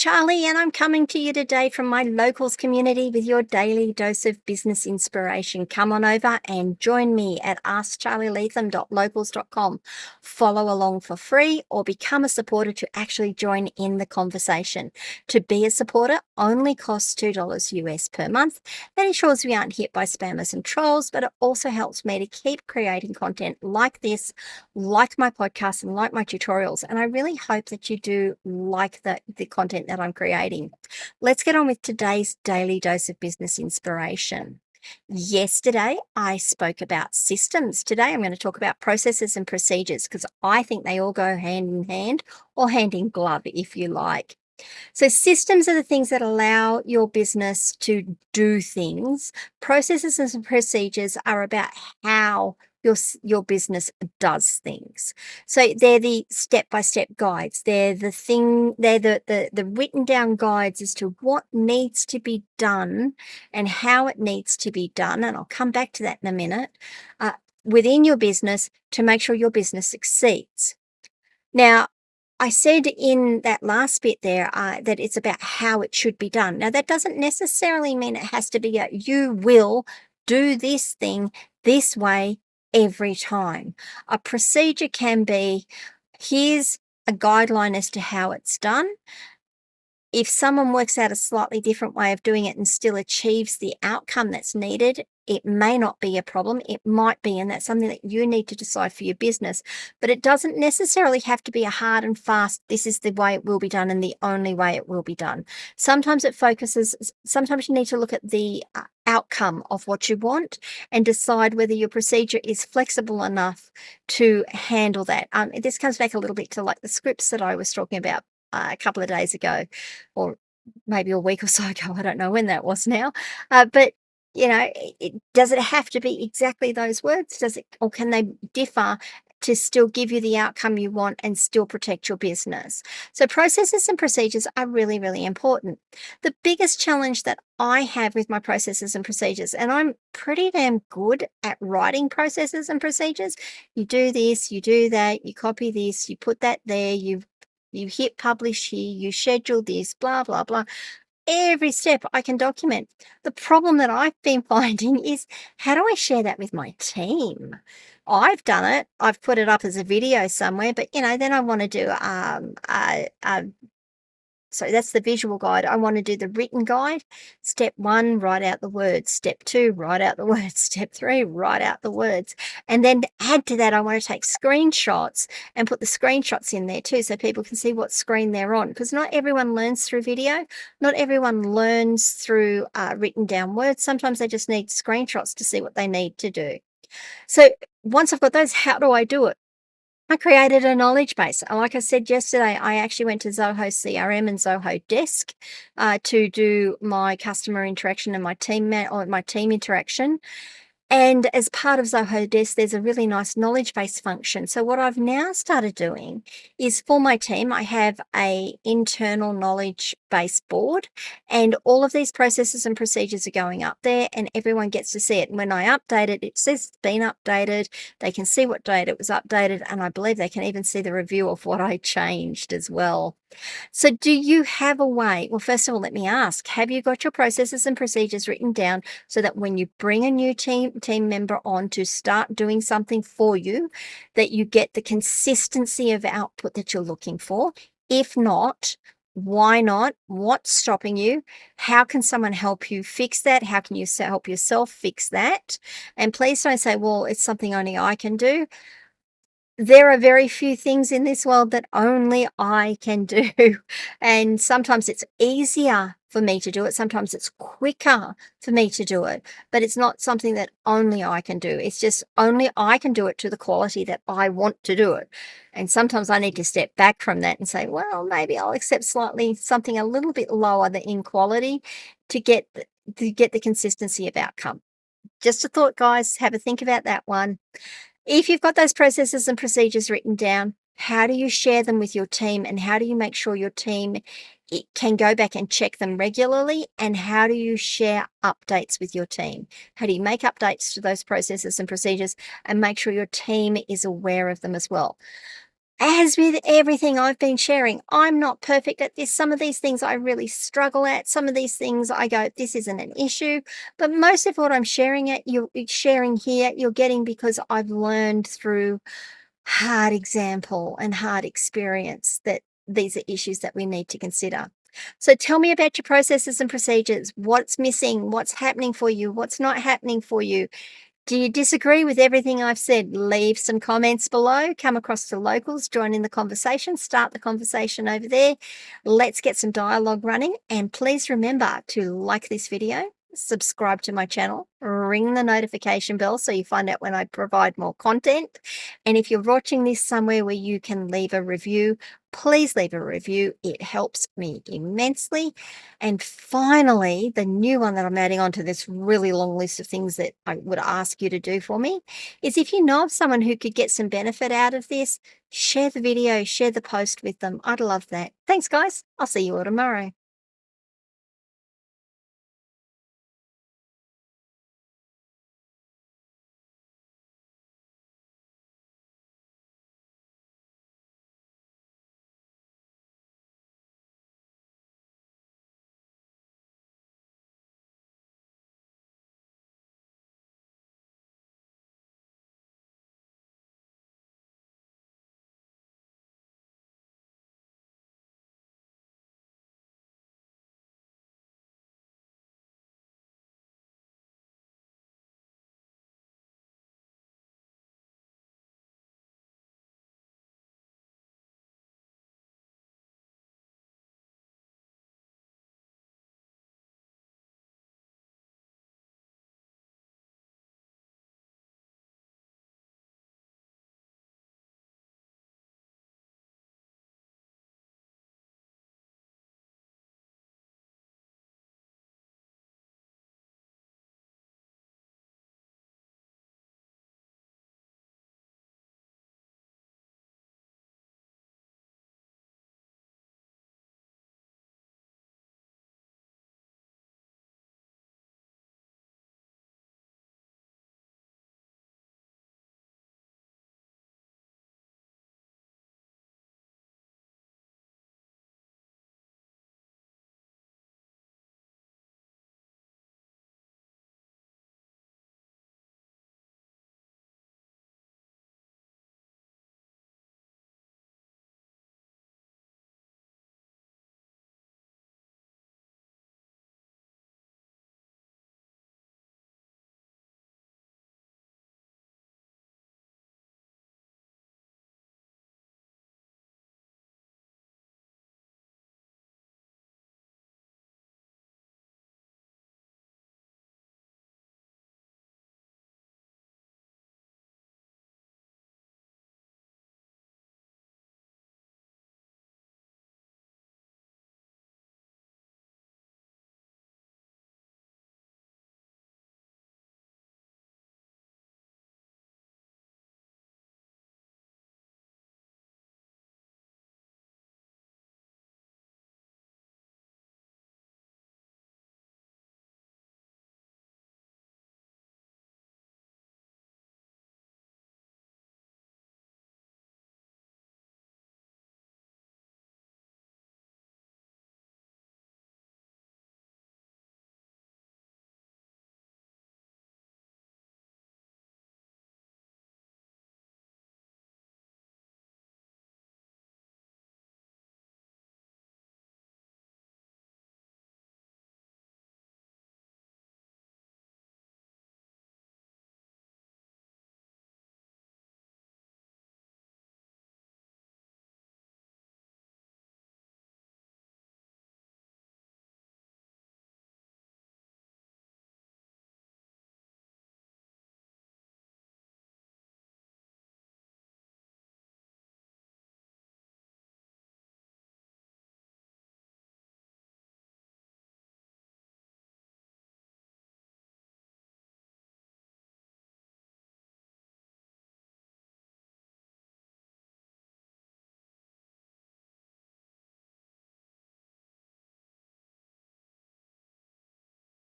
Charlie, and I'm coming to you today from my locals community with your daily dose of business inspiration. Come on over and join me at askcharlyleetham.locals.com. Follow along for free or become a supporter to actually join in the conversation. To be a supporter only costs $2 US per month. That ensures we aren't hit by spammers and trolls, but it also helps me to keep creating content like this, like my podcast and like my tutorials. And I really hope that you do like the content that I'm creating. Let's get on with today's daily dose of business inspiration. Yesterday, I spoke about systems. Today, I'm going to talk about processes and procedures because I think they all go hand in hand or hand in glove, if you like. So, systems are the things that allow your business to do things. Processes and procedures are about how your business does things. So they're the step-by-step guides. They're the written down guides as to what needs to be done and how it needs to be done. And I'll come back to that in a minute, within your business to make sure your business succeeds. Now, I said in that last bit there that it's about how it should be done. Now, that doesn't necessarily mean it has to be you will do this thing this way every time. A procedure can be, here's a guideline as to how it's done. If someone works out a slightly different way of doing it and still achieves the outcome that's needed, it may not be a problem. It might be, and that's something that you need to decide for your business. But it doesn't necessarily have to be a hard and fast, this is the way it will be done and the only way it will be done. Sometimes sometimes you need to look at the outcome of what you want and decide whether your procedure is flexible enough to handle that. This comes back a little bit to like the scripts that I was talking about a couple of days ago, or maybe a week or so ago. I don't know when that was now. But does it have to be exactly those words? Or can they differ to still give you the outcome you want and still protect your business? So processes and procedures are really, really important. The biggest challenge that I have with my processes and procedures, and I'm pretty damn good at writing processes and procedures. You do this, you do that, you copy this, you put that there, you hit publish here, you schedule this, blah, blah, blah. Every step I can document. The problem that I've been finding is, how do I share that with my team? I've done it. I've put it up as a video somewhere, but then I want to do so that's the visual guide. I want to do the written guide. Step 1, write out the words. Step 2, write out the words. Step 3, write out the words. And then to add to that, I want to take screenshots and put the screenshots in there too, so people can see what screen they're on. Because not everyone learns through video. Not everyone learns through written down words. Sometimes they just need screenshots to see what they need to do. So once I've got those, how do I do it? I created a knowledge base. Like I said yesterday, I actually went to Zoho CRM and Zoho Desk to do my customer interaction and my team interaction. And as part of Zoho Desk, there's a really nice knowledge base function. So what I've now started doing is, for my team, I have a internal knowledge base board, and all of these processes and procedures are going up there, and everyone gets to see it. And when I update it, it says it's been updated. They can see what date it was updated, and I believe they can even see the review of what I changed as well. So do you have a way? Well, first of all, let me ask, have you got your processes and procedures written down so that when you bring a new team member on to start doing something for you, that you get the consistency of output that you're looking for? If not, why not? What's stopping you? How can someone help you fix that? How can you help yourself fix that? And please don't say, well, it's something only I can do. There are very few things in this world that only I can do. And sometimes it's easier for me to do it. Sometimes it's quicker for me to do it. But it's not something that only I can do. It's just only I can do it to the quality that I want to do it. And sometimes I need to step back from that and say, well, maybe I'll accept something a little bit lower in quality to get the consistency of outcome. Just a thought, guys. Have a think about that one. If you've got those processes and procedures written down, how do you share them with your team, and how do you make sure your team can go back and check them regularly? And how do you share updates with your team? How do you make updates to those processes and procedures and make sure your team is aware of them as well? As with everything I've been sharing, I'm not perfect at this. Some of these things I really struggle at. Some of these things I go, this isn't an issue. But most of what I'm sharing here, you're getting because I've learned through hard example and hard experience that these are issues that we need to consider. So tell me about your processes and procedures. What's missing? What's happening for you? What's not happening for you? Do you disagree with everything I've said? Leave some comments below. Come across to locals, join in the conversation, start the conversation over there. Let's get some dialogue running. And please remember to like this video, subscribe to my channel, ring the notification bell so you find out when I provide more content. And if you're watching this somewhere where you can leave a review, please leave a review. It helps me immensely. And finally, the new one that I'm adding onto this really long list of things that I would ask you to do for me is, if you know of someone who could get some benefit out of this, share the video, share the post with them. I'd love that. Thanks, guys. I'll see you all tomorrow.